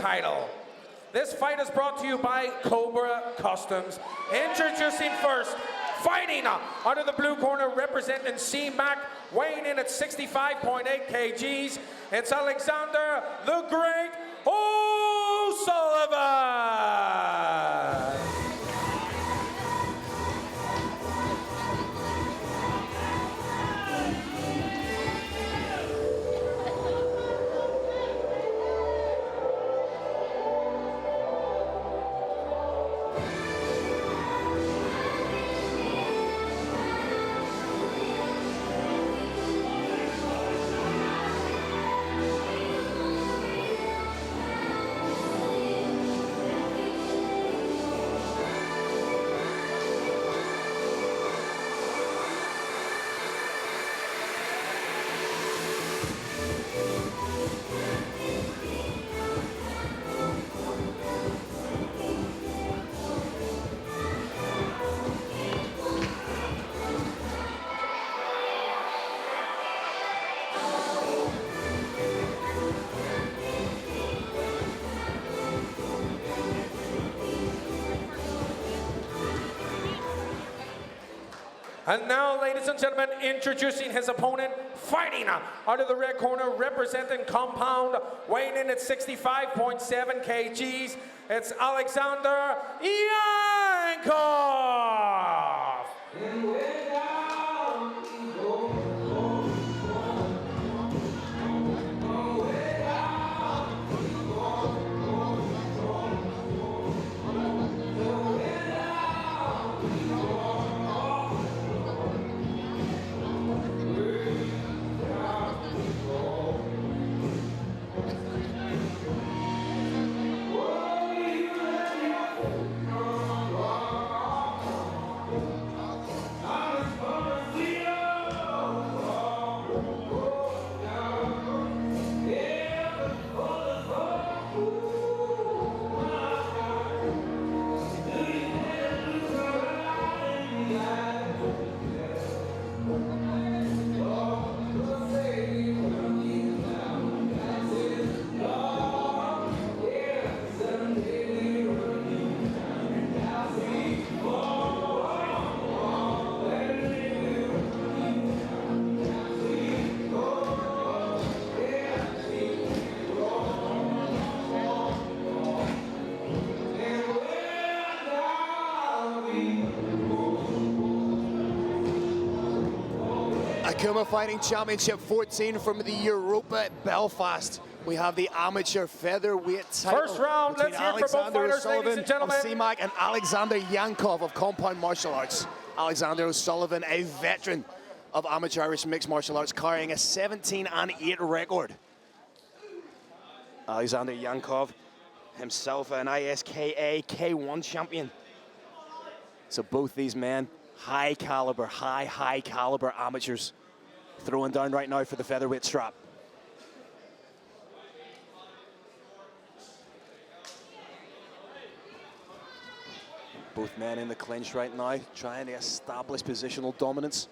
title. This fight is brought to you by Cobra Customs. Introducing first, fighting under the blue corner, representing C-Mac, weighing in at 65.8 kgs. It's Alexander the Great Sullivan. And now, ladies and gentlemen, introducing his opponent, fighting out of the red corner, representing Compound, weighing in at 65.7 kgs. It's Alexander Yankov. Akuma Fighting Championship 14 from the Europa at Belfast. We have the amateur featherweight title. First round, let's hear for both fighters, ladies and gentlemen. Of C-Mac and Alexander Yankov of Compound Martial Arts. Alexander O'Sullivan, a veteran of amateur Irish mixed martial arts, carrying a 17-8 record. Alexander Yankov, himself an ISKA K1 champion. So both these men, high caliber amateurs, throwing down right now for the featherweight strap. Both men in the clinch right now, trying to establish positional dominance.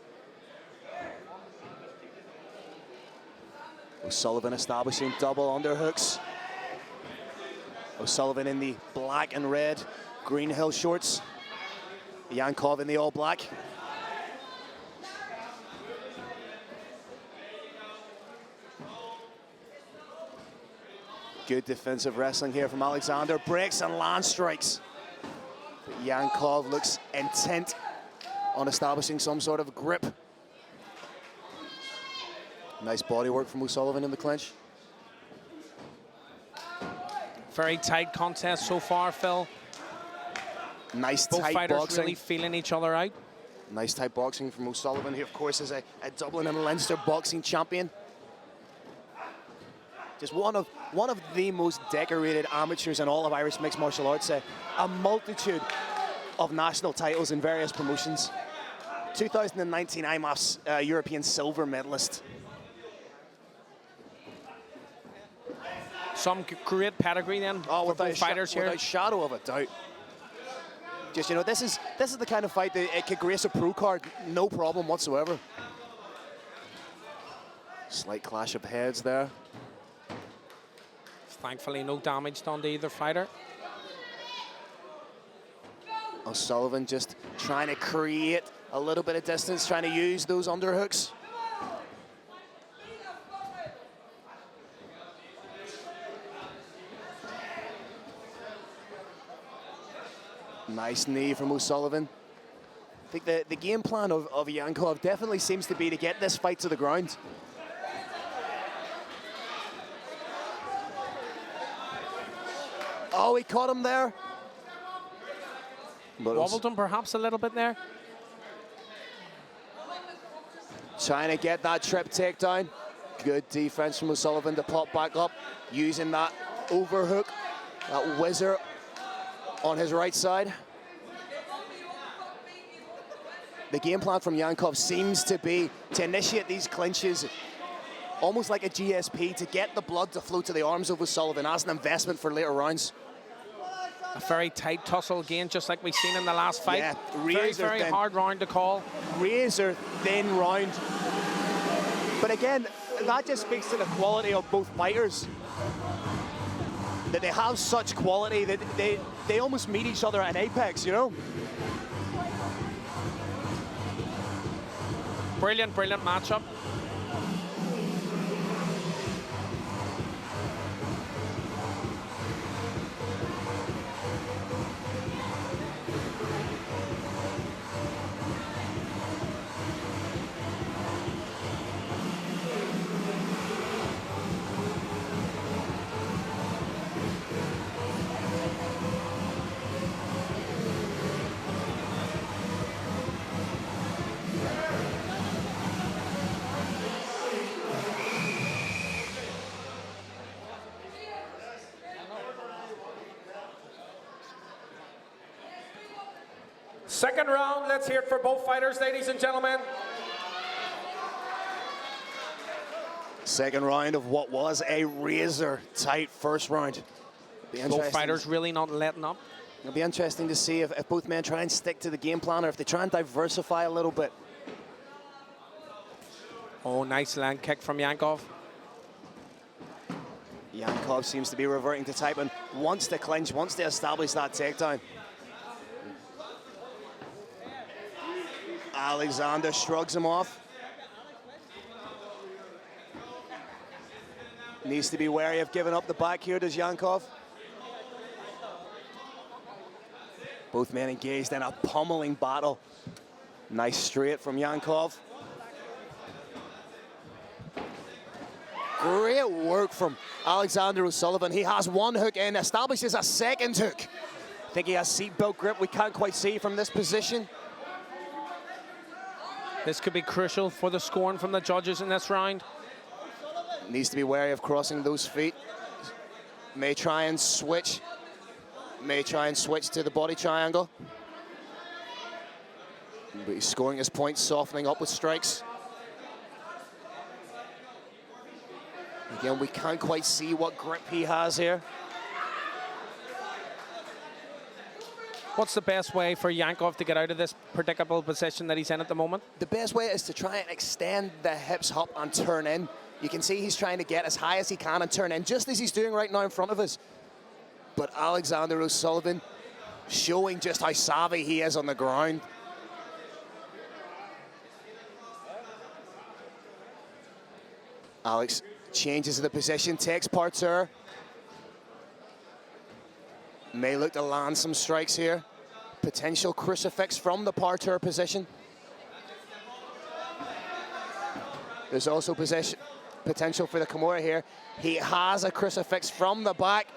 O'Sullivan establishing double underhooks. O'Sullivan in the black and red Green Hill shorts. Yankov in the all black. Good defensive wrestling here from Alexander. Breaks and land strikes. But Yankov looks intent on establishing some sort of grip. Nice body work from O'Sullivan in the clinch. Very tight contest so far, Phil. Nice Both tight fighters boxing. really feeling each other out. Nice tight boxing from O'Sullivan, who of course is a Dublin and Leinster boxing champion. Just one of the most decorated amateurs in all of Irish mixed martial arts. A multitude of national titles in various promotions. 2019 IMAF's European silver medalist. Some great pedigree then for both fighters here. Without a shadow of a doubt. Just, you know, this is the kind of fight that it could grace a pro card, no problem whatsoever. Slight clash of heads there. Thankfully, no damage done to either fighter. O'Sullivan just trying to create a little bit of distance, trying to use those underhooks. Nice knee from O'Sullivan. I think the game plan of Yankov definitely seems to be to get this fight to the ground. Oh, he caught him there. But Wobbled him perhaps a little bit there. Trying to get that trip takedown. Good defense from O'Sullivan to pop back up, using that overhook, that whizzer on his right side. The game plan from Yankov seems to be to initiate these clinches almost like a GSP to get the blood to flow to the arms of O'Sullivan as an investment for later rounds. A very tight tussle again, just like we've seen in the last fight. Yeah, very hard round to call. Razor thin round. But again, that just speaks to the quality of both fighters. That they have such quality that they almost meet each other at an apex, you know? Brilliant, brilliant matchup. Second round, let's hear it for both fighters, ladies and gentlemen. Second round of what was a razor-tight first round. Both fighters really not letting up. It'll be interesting to see if both men try and stick to the game plan or if they try and diversify a little bit. Oh, nice land kick from Yankov. Yankov seems to be reverting to type and wants to clinch, wants to establish that takedown. Alexander shrugs him off. Needs to be wary of giving up the back here, does Yankov. Both men engaged in a pummeling battle. Nice straight from Yankov. Great work from Alexander O'Sullivan. He has one hook in, establishes a second hook. I think he has seatbelt grip, we can't quite see from this position. This could be crucial for the scoring from the judges in this round. Needs to be wary of crossing those feet. May try and switch to the body triangle. But he's scoring his points, softening up with strikes. Again, we can't quite see what grip he has here. What's the best way for Yankov to get out of this predictable position that he's in at the moment? The best way is to try and extend the hips up and turn in. You can see he's trying to get as high as he can and turn in, just as he's doing right now in front of us. But Alexander O'Sullivan showing just how savvy he is on the ground. Alex changes the position, takes parterre. May look to land some strikes here. Potential crucifix from the parterre position. There's also potential for the Kimura here. He has a crucifix from the back.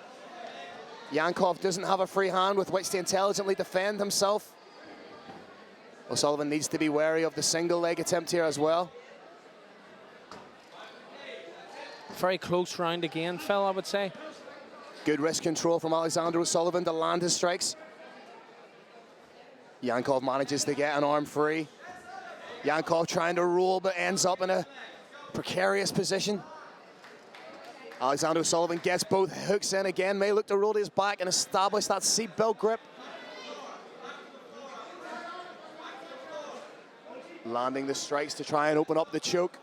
Yankov doesn't have a free hand with which to intelligently defend himself. O'Sullivan needs to be wary of the single leg attempt here as well. Very close round again, Phil, I would say. Good wrist control from Alexander O'Sullivan to land his strikes. Yankov manages to get an arm free. Yankov trying to roll but ends up in a precarious position. Alexander O'Sullivan gets both hooks in again. May look to roll to his back and establish that seatbelt grip. Landing the strikes to try and open up the choke.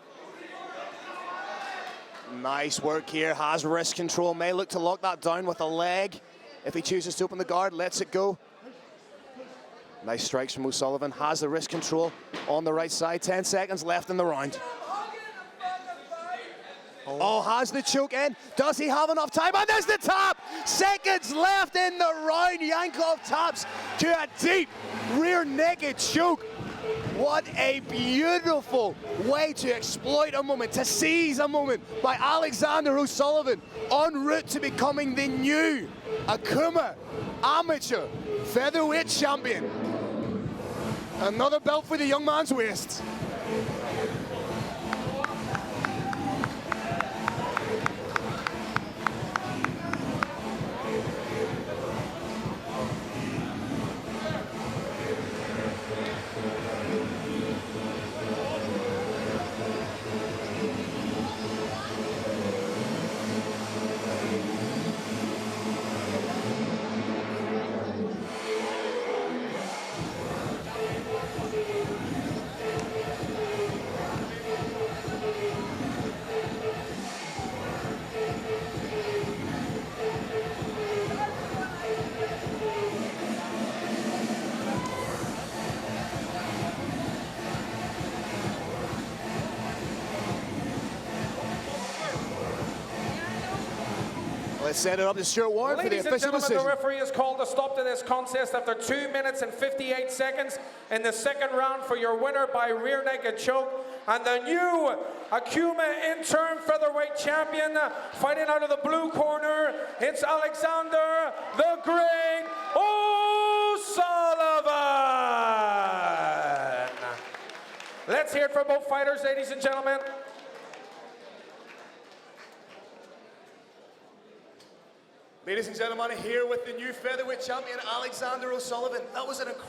Nice work here, has wrist control, may look to lock that down with a leg. If he chooses to open the guard, lets it go. Nice strikes from O'Sullivan, has the wrist control on the right side. 10 seconds left in the round. Oh, has the choke in. Does he have enough time? And there's the tap! Seconds left in the round. Yankov taps to a deep rear naked choke. What a beautiful way to exploit a moment, to seize a moment by Alexander O'Sullivan en route to becoming the new Akuma amateur featherweight champion. Another belt for the young man's waist. Let's set it up to Stuart Warren for the Ladies and official gentlemen, decision. the referee has called a stop to this contest after 2 minutes and 58 seconds in the second round for your winner by rear naked choke. And the new Akuma interim featherweight champion fighting out of the blue corner, it's Alexander the Great O'Sullivan. Let's hear it for both fighters, ladies and gentlemen. Ladies and gentlemen, here with the new featherweight champion, Alexander O'Sullivan. That was an incredible